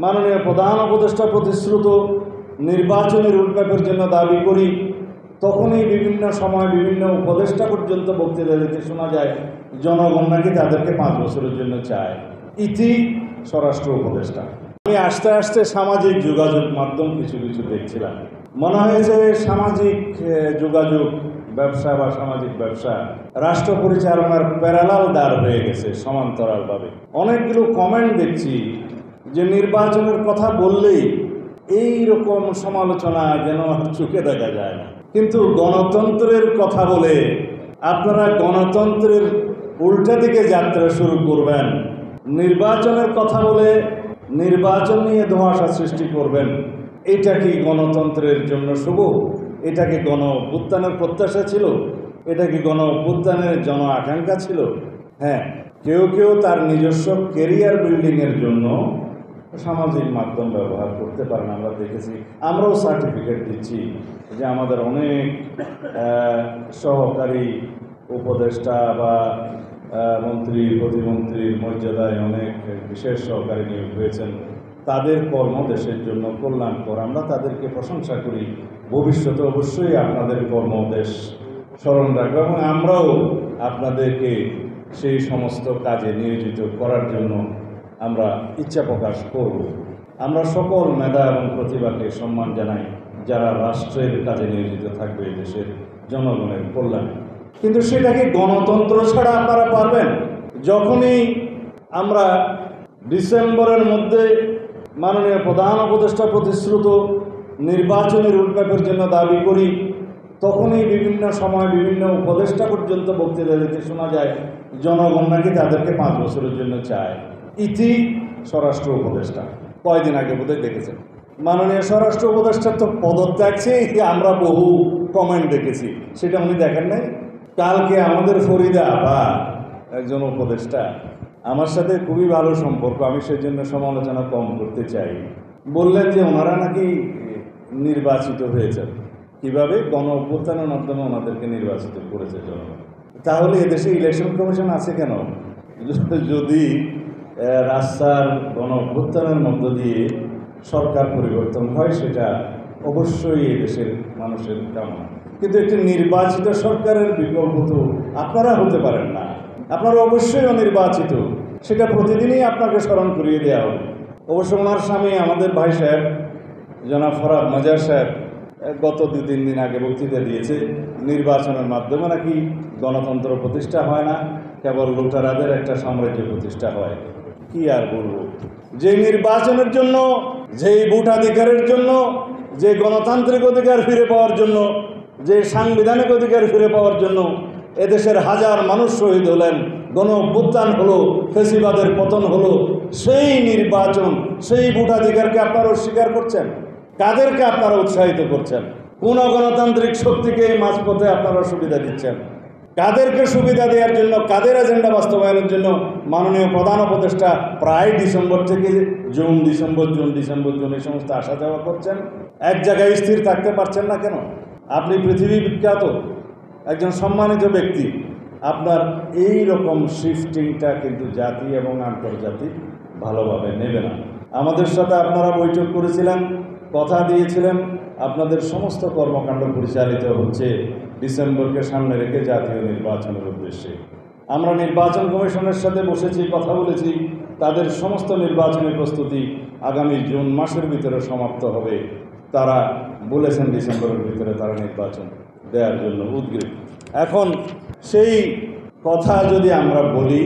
মাননীয় প্রধান উপদেষ্টা প্রতিশ্রুত নির্বাচনী রুটম্যাপের জন্য দাবি করি, তখনই বিভিন্ন সময় বিভিন্ন উপদেষ্টা পর্যন্ত বক্তৃতা দিতে শোনা যায় জনগণ নাকি তাদেরকে 5 বছরের জন্য চায়। ইতি স্বরাষ্ট্র উপদেষ্টা। আমি আস্তে আস্তে সামাজিক যোগাযোগ মাধ্যম কিছু দেখছিলাম, মনে হয়েছে সামাজিক যোগাযোগ ব্যবসা বা সামাজিক ব্যবসা রাষ্ট্র পরিচালনার প্যারালাল দাঁড় হয়ে গেছে সমান্তরালভাবে। অনেকগুলো কমেন্ট দেখছি যে নির্বাচনের কথা বললেই এই রকম সমালোচনা যেন চোখে দেখা যায় না, কিন্তু গণতন্ত্রের কথা বলে আপনারা গণতন্ত্রের উল্টা দিকে যাত্রা শুরু করবেন, নির্বাচনের কথা বলে নির্বাচন নিয়ে ধোঁয়াশা সৃষ্টি করবেন। এটা কি গণতন্ত্রের জন্য শুভ? এটা কি গণ অভ্যুত্থানের প্রত্যাশা ছিল? এটা কি গণ অভ্যুত্থানের জন আকাঙ্ক্ষা ছিল? হ্যাঁ, কেউ কেউ তার নিজস্ব কেরিয়ার বিল্ডিংয়ের জন্য সামাজিক মাধ্যম ব্যবহার করতে পারেন। আমরা দেখেছি, আমরাও সার্টিফিকেট দিচ্ছি যে আমাদের অনেক সহকারী উপদেষ্টা বা মন্ত্রী প্রতিমন্ত্রীর মর্যাদায় অনেক বিশেষ সহকারী নিয়োগ হয়েছেন। তাদের কর্ম দেশের জন্য কল্যাণকর, আমরা তাদেরকে প্রশংসা করি। ভবিষ্যতে অবশ্যই আপনাদের কর্ম দেশ স্মরণ রাখবে এবং আমরাও আপনাদেরকে সেই সমস্ত কাজে নিয়োজিত করার জন্য আমরা ইচ্ছা প্রকাশ করব। আমরা সকল মেধা এবং প্রতিভাকে সম্মান জানাই যারা রাষ্ট্রের কাজে নিয়োজিত থাকবে দেশের জনগণের কল্যাণে। কিন্তু সেটাকে গণতন্ত্র ছাড়া আপনারা পারবেন? যখনই আমরা ডিসেম্বরের মধ্যে মাননীয় প্রধান উপদেষ্টা প্রতিশ্রুত নির্বাচনী রুটম্যাপের জন্য দাবি করি, তখনই বিভিন্ন সময় বিভিন্ন উপদেষ্টা পর্যন্ত বক্তৃতা দিতে শোনা যায় জনগণ নাকি তাদেরকে 5 বছরের জন্য চায়। ইতি স্বরাষ্ট্র উপদেষ্টা। কয়দিন আগে বোধহয় দেখেছেন মাননীয় স্বরাষ্ট্র উপদেষ্টার তো পদত্যাগ চেয়ে আমরা বহু কমেন্ট দেখেছি, সেটা উনি দেখেন নাই। কালকে আমাদের ফরিদা বা একজন উপদেষ্টা, আমার সাথে খুবই ভালো সম্পর্ক, আমি সেজন্য সমালোচনা কম করতে চাই, বললেন যে ওনারা নাকি নির্বাচিত হয়েছেন। কিভাবে? গণ অভ্যুত্থানের মাধ্যমে ওনাদেরকে নির্বাচিত করেছে জনগণ। তাহলে এদেশে ইলেকশন কমিশন আছে কেন? যদি রাস্তার গণ অভ্যুত্থানের মধ্য দিয়ে সরকার পরিবর্তন হয়, সেটা অবশ্যই এদেশের মানুষের কামনা। কিন্তু একটি নির্বাচিত সরকারের বিকল্প তো আপনারা হতে পারেন না, আপনারা অবশ্যই অনির্বাচিত। সেটা প্রতিদিনই আপনাকে স্মরণ করিয়ে দেওয়া হবে। অবশ্য ওনার স্বামী আমাদের ভাই সাহেব জনাব ফরহাদ মাজার সাহেব গত 2-3 দিন আগে বক্তৃতা দিয়েছে নির্বাচনের মাধ্যমে নাকি গণতন্ত্র প্রতিষ্ঠা হয় না, কেবল লুটারাদের একটা সাম্রাজ্য প্রতিষ্ঠা হয়। কি আর বলবো, যে নির্বাচনের জন্য, যে ভোটাধিকারের জন্য, যে গণতান্ত্রিক অধিকার ফিরে পাওয়ার জন্য, যে সাংবিধানিক অধিকার ফিরে পাওয়ার জন্য এদেশের হাজার মানুষ শহীদ হলেন, গণ অভ্যুত্থান হলো, ফেসিবাদের পতন হলো, সেই নির্বাচন, সেই ভোটাধিকারকে আপনারা অস্বীকার করছেন? কাদেরকে আপনারা উৎসাহিত করছেন? কোন গণতান্ত্রিক শক্তিকে এই মাঝপথে আপনারা সুবিধা দিচ্ছেন? কাদেরকে সুবিধা দেওয়ার জন্য, কাদের এজেন্ডা বাস্তবায়নের জন্য মাননীয় প্রধান উপদেষ্টা প্রায় ডিসেম্বর থেকে জুন ডিসেম্বর এই সমস্ত আসা যাওয়া করছেন? এক জায়গায় স্থির থাকতে পারছেন না কেন? আপনি পৃথিবী বিখ্যাত একজন সম্মানিত ব্যক্তি, আপনার এই রকম শিফটিংটা কিন্তু জাতি এবং আন্তর্জাতিক ভালোভাবে নেবে না। আমাদের সাথে আপনারা বৈঠক করেছিলেন, কথা দিয়েছিলেন, আপনাদের সমস্ত কর্মকাণ্ড পরিচালিত হচ্ছে ডিসেম্বরকে সামনে রেখে জাতীয় নির্বাচনের উদ্দেশ্যে। আমরা নির্বাচন কমিশনের সাথে বসেছি, কথা বলেছি, তাদের সমস্ত নির্বাচনী প্রস্তুতি আগামী জুন মাসের ভিতরে সমাপ্ত হবে। তারা বলেছেন ডিসেম্বরের ভিতরে তারা নির্বাচন দেওয়ার জন্য উদ্গ্রীব। এখন সেই কথা যদি আমরা বলি,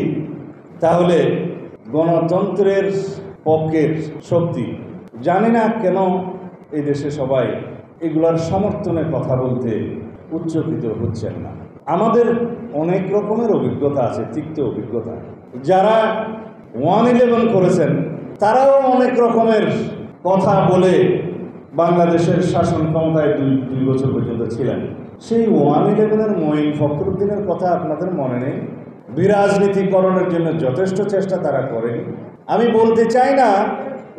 তাহলে গণতন্ত্রের পক্ষের শক্তি, জানি না কেন এই দেশে সবাই এগুলার সমর্থনে কথা বলতে উচ্চকিত হচ্ছেন না। আমাদের অনেক রকমের অভিজ্ঞতা আছে, তিক্ত অভিজ্ঞতা। যারা 1-11 করেছেন তারাও অনেক রকমের কথা বলে বাংলাদেশের শাসন ক্ষমতায় 2 বছর পর্যন্ত ছিলেন। সেই 1-11-এর মঈন ফখরুদ্দিনের কথা আপনাদের মনে নেই? বিরাজনীতিকরণের জন্য যথেষ্ট চেষ্টা তারা করেনি। আমি বলতে চাই না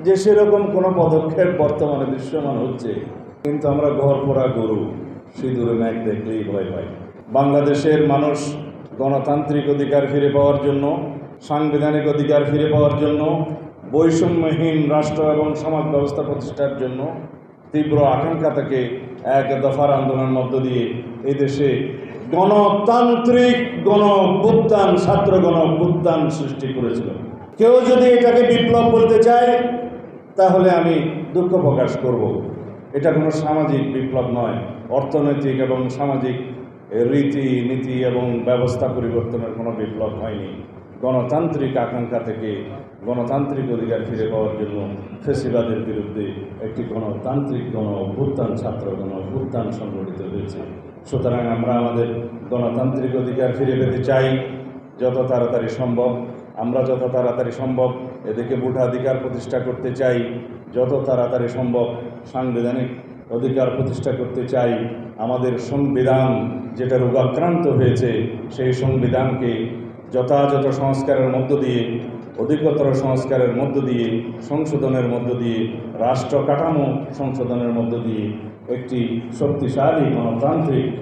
যে সেরকম কোনো পদক্ষেপ বর্তমানে দৃশ্যমান হচ্ছে, কিন্তু আমরা ঘর পোড়া গরু, সিঁদুরে ম্যাগ দেখলেই ভয় পাই। বাংলাদেশের মানুষ গণতান্ত্রিক অধিকার ফিরে পাওয়ার জন্য, সাংবিধানিক অধিকার ফিরে পাওয়ার জন্য, বৈষম্যহীন রাষ্ট্র এবং সমাজ ব্যবস্থা প্রতিষ্ঠার জন্য তীব্র আকাঙ্ক্ষা থেকে এক দফার আন্দোলনের মধ্য দিয়ে এদেশে গণতান্ত্রিক গণ-অভ্যুত্থান, ছাত্র গণ-অভ্যুত্থান সৃষ্টি করেছিল। কেউ যদি এটাকে বিপ্লব বলতে চায় তাহলে আমি দুঃখ প্রকাশ করব। এটা কোনো সামাজিক বিপ্লব নয়, অর্থনৈতিক এবং সামাজিক রীতি নীতি এবং ব্যবস্থা পরিবর্তনের কোনো বিপ্লব হয়নি। গণতান্ত্রিক আকাঙ্ক্ষা থেকে গণতান্ত্রিক অধিকার ফিরে পাওয়ার জন্য ফ্যাসিবাদের বিরুদ্ধে একটি গণতান্ত্রিক গণ-অভ্যুত্থান, ছাত্র গণ-অভ্যুত্থান সংগঠিত হয়েছে। সুতরাং আমরা আমাদের গণতান্ত্রিক অধিকার ফিরে পেতে চাই যত তাড়াতাড়ি সম্ভব। আমরা যত তাড়াতাড়ি সম্ভব এদিকে ভোটাধিকার প্রতিষ্ঠা করতে চাই, যত তাড়াতাড়ি সম্ভব সাংবিধানিক অধিকার প্রতিষ্ঠা করতে চাই। আমাদের সংবিধান যেটা রোগাক্রান্ত হয়েছে সেই সংবিধানকে যথাযথ সংস্কারের মধ্য দিয়ে, অধিকতর সংস্কারের মধ্য দিয়ে, সংশোধনের মধ্য দিয়ে, রাষ্ট্র কাঠামো সংশোধনের মধ্য দিয়ে একটি শক্তিশালী গণতান্ত্রিক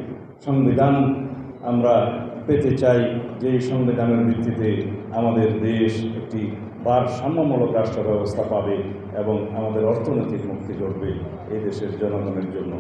সংবিধান আমরা পেতে চাই, যেই সংবিধানের ভিত্তিতে আমাদের দেশ একটি ভারসাম্যমূলক রাষ্ট্র ব্যবস্থা পাবে এবং আমাদের অর্থনৈতিক মুক্তি ঘটবে এই দেশের জনগণের জন্য।